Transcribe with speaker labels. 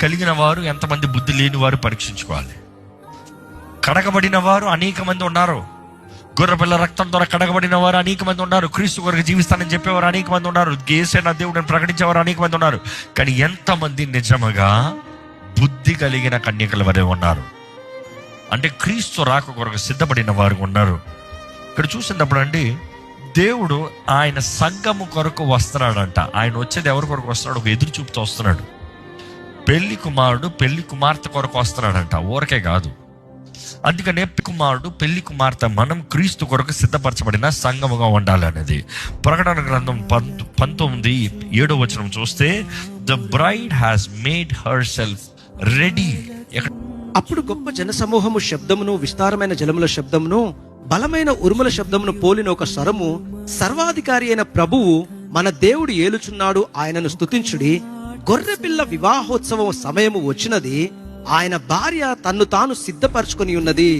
Speaker 1: కలిగిన వారు, ఎంతమంది బుద్ధి లేని వారు పరీక్షించుకోవాలి. కడగబడిన వారు అనేక మంది ఉన్నారు. గొర్రెపిల్ల రక్తం ద్వారా కడగబడిన వారు అనేక మంది ఉన్నారు. క్రీస్తు కొరకు జీవిస్తానని చెప్పేవారు అనేక మంది ఉన్నారు. యేసే నా దేవుడని ప్రకటించేవారు అనేక మంది ఉన్నారు. కానీ ఎంతమంది నిజముగా బుద్ధి కలిగిన కన్యకల వరే ఉన్నారు? అంటే క్రీస్తు రాక కొరకు సిద్ధపడిన వారు ఉన్నారు. ఇక్కడ చూసినప్పుడు అండి, దేవుడు ఆయన సంఘము కొరకు వస్తున్నాడంట. ఆయన వచ్చేది ఎవరి కొరకు వస్తున్నాడు? ఒక ఎదురు చూపుతో వస్తున్నాడు. పెళ్లి కుమారుడు పెళ్లి కుమార్తె కొరకు వస్తున్నాడంట, ఊరకే కాదు. అందుకనే కుమారుడు పెళ్లి కుమార్తె మనం క్రీస్తు కొరకు సిద్ధపరచబడిన సంఘముగా ఉండాలి అనేది. ప్రకటన గ్రంథం 19:7 చూస్తే, the bride has made her self ready.
Speaker 2: అప్పుడు గొప్ప జనసమూహము శబ్దమును, విస్తారమైన జలముల శబ్దమును, బలమైన ఉరుముల శబ్దమును పోలిన ఒక స్వరము, సర్వాధికారి అయిన ప్రభువు మన దేవుడు ఏలుచున్నాడు, ఆయనను స్తుతించుడి. గొర్రెపిల్ల వివాహోత్సవం సమయము వచ్చినది, ఆయన భార్య తన్ను తాను సిద్ధపరచుకొని ఉన్నది.